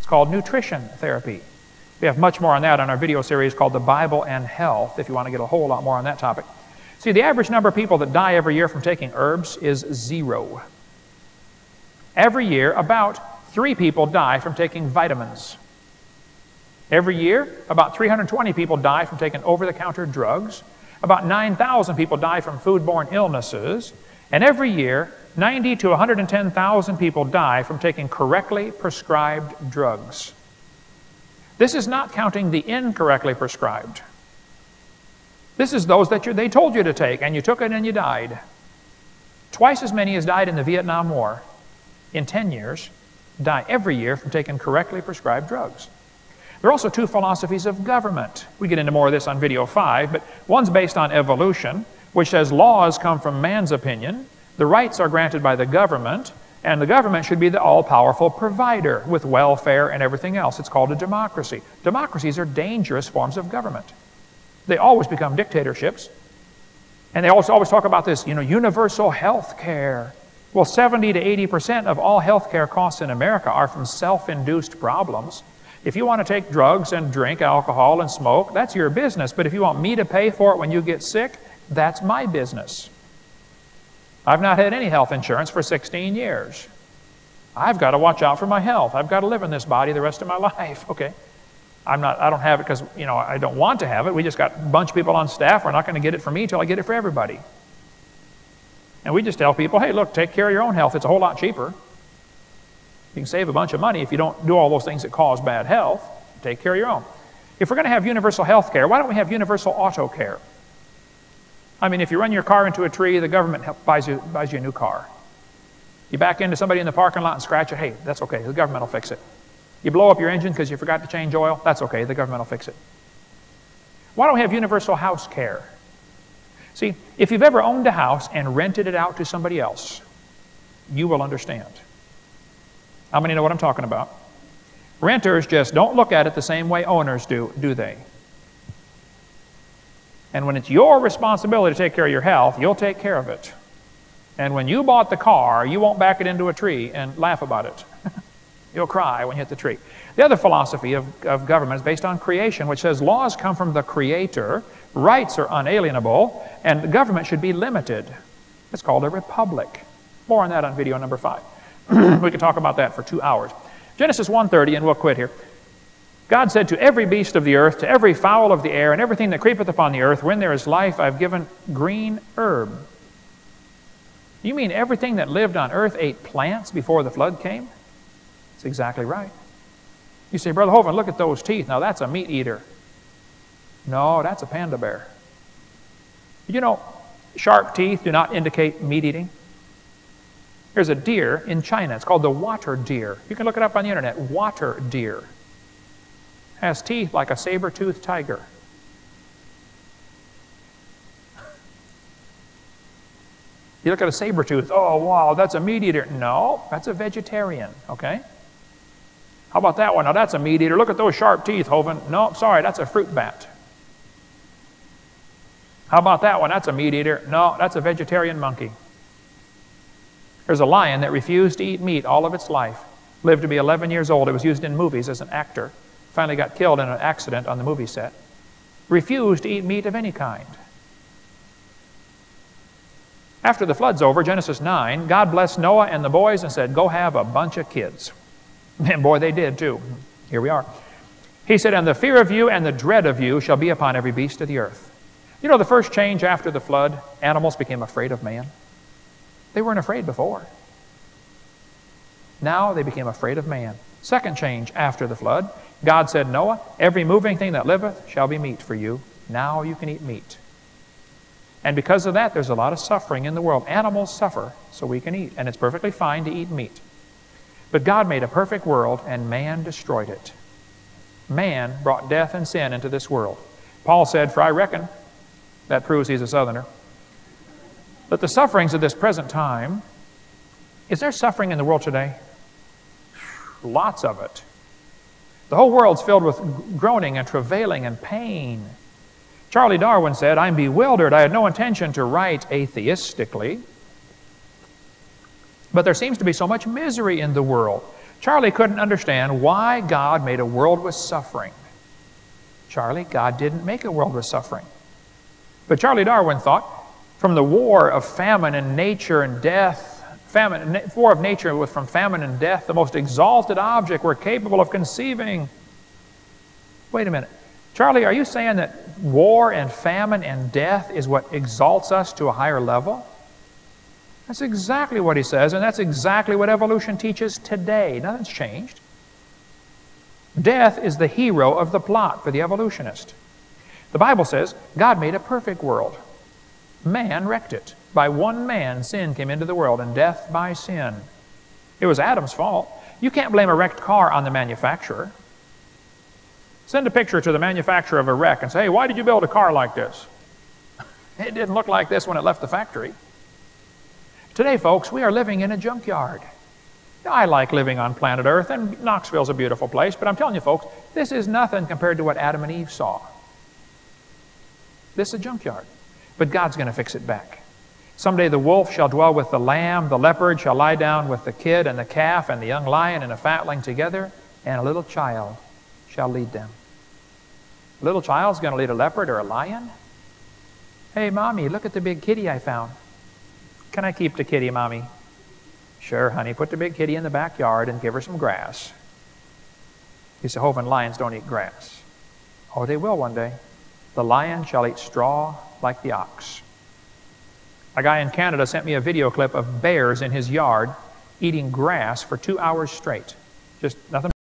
It's called nutrition therapy. We have much more on that on our video series called The Bible and Health, if you want to get a whole lot more on that topic. See, the average number of people that die every year from taking herbs is 0. Every year, about 3 people die from taking vitamins. Every year, about 320 people die from taking over-the-counter drugs. About 9,000 people die from foodborne illnesses. And every year, 90 to 110,000 people die from taking correctly prescribed drugs. This is not counting the incorrectly prescribed. This is those that they told you to take, and you took it and you died. Twice as many as died in the Vietnam War in 10 years die every year from taking correctly prescribed drugs. There are also 2 philosophies of government. We get into more of this on video 5, but one's based on evolution, which says laws come from man's opinion, the rights are granted by the government, and the government should be the all-powerful provider with welfare and everything else. It's called a democracy. Democracies are dangerous forms of government. They always become dictatorships. And they also always talk about this, universal health care. Well, 70 to 80% of all health care costs in America are from self-induced problems. If you want to take drugs and drink alcohol and smoke, that's your business. But if you want me to pay for it when you get sick, that's my business. I've not had any health insurance for 16 years. I've got to watch out for my health. I've got to live in this body the rest of my life. Okay. I don't have it because, I don't want to have it. We just got a bunch of people on staff. We're not going to get it for me until I get it for everybody. And we just tell people, hey, look, take care of your own health. It's a whole lot cheaper. You can save a bunch of money if you don't do all those things that cause bad health. Take care of your own. If we're going to have universal health care, why don't we have universal auto care? I mean, if you run your car into a tree, the government buys you a new car. You back into somebody in the parking lot and scratch it, hey, that's okay, the government will fix it. You blow up your engine because you forgot to change oil, that's okay, the government will fix it. Why don't we have universal house care? See, if you've ever owned a house and rented it out to somebody else, you will understand. How many know what I'm talking about? Renters just don't look at it the same way owners do they? And when it's your responsibility to take care of your health, you'll take care of it. And when you bought the car, you won't back it into a tree and laugh about it. You'll cry when you hit the tree. The other philosophy of government is based on creation, which says laws come from the Creator, rights are unalienable, and the government should be limited. It's called a republic. More on that on video number 5. We could talk about that for 2 hours. Genesis 1:30, and we'll quit here. God said, to every beast of the earth, to every fowl of the air, and everything that creepeth upon the earth, when there is life, I've given green herb. You mean everything that lived on earth ate plants before the flood came? That's exactly right. You say, Brother Hovind, look at those teeth. Now that's a meat eater. No, that's a panda bear. You know, sharp teeth do not indicate meat eating. There's a deer in China. It's called the water deer. You can look it up on the internet. Water deer. Has teeth like a saber-toothed tiger. You look at a saber-tooth, oh, wow, that's a meat eater. No, that's a vegetarian, okay? How about that one? Now, that's a meat eater. Look at those sharp teeth, Hovind. No, sorry, that's a fruit bat. How about that one? That's a meat eater. No, that's a vegetarian monkey. There's a lion that refused to eat meat all of its life. Lived to be 11 years old. It was used in movies as an actor. Finally got killed in an accident on the movie set. Refused to eat meat of any kind. After the flood's over, Genesis 9, God blessed Noah and the boys and said, go have a bunch of kids. And boy, they did too. Here we are. He said, and the fear of you and the dread of you shall be upon every beast of the earth. You know the first change after the flood? Animals became afraid of man. They weren't afraid before. Now they became afraid of man. Second change after the flood, God said, Noah, every moving thing that liveth shall be meat for you. Now you can eat meat. And because of that, there's a lot of suffering in the world. Animals suffer so we can eat, and it's perfectly fine to eat meat. But God made a perfect world, and man destroyed it. Man brought death and sin into this world. Paul said, for I reckon, that proves he's a southerner, that the sufferings of this present time, is there suffering in the world today? Lots of it. The whole world's filled with groaning and travailing and pain. Charlie Darwin said, I'm bewildered. I had no intention to write atheistically. But there seems to be so much misery in the world. Charlie couldn't understand why God made a world with suffering. Charlie, God didn't make a world with suffering. But Charlie Darwin thought, from the war of famine and nature and death, war of nature was from famine and death, the most exalted object we're capable of conceiving. Wait a minute. Charlie, are you saying that war and famine and death is what exalts us to a higher level? That's exactly what he says, and that's exactly what evolution teaches today. Nothing's changed. Death is the hero of the plot for the evolutionist. The Bible says God made a perfect world. Man wrecked it. By one man, sin came into the world, and death by sin. It was Adam's fault. You can't blame a wrecked car on the manufacturer. Send a picture to the manufacturer of a wreck and say, hey, why did you build a car like this? It didn't look like this when it left the factory. Today, folks, we are living in a junkyard. I like living on planet Earth, and Knoxville's a beautiful place, but I'm telling you, folks, this is nothing compared to what Adam and Eve saw. This is a junkyard. But God's going to fix it back. Someday the wolf shall dwell with the lamb, the leopard shall lie down with the kid and the calf and the young lion and a fatling together, and a little child shall lead them. A little child's going to lead a leopard or a lion? Hey, Mommy, look at the big kitty I found. Can I keep the kitty, Mommy? Sure, honey. Put the big kitty in the backyard and give her some grass. You say, Hovind, lions don't eat grass. Oh, they will one day. The lion shall eat straw like the ox. A guy in Canada sent me a video clip of bears in his yard eating grass for 2 hours straight. Just nothing.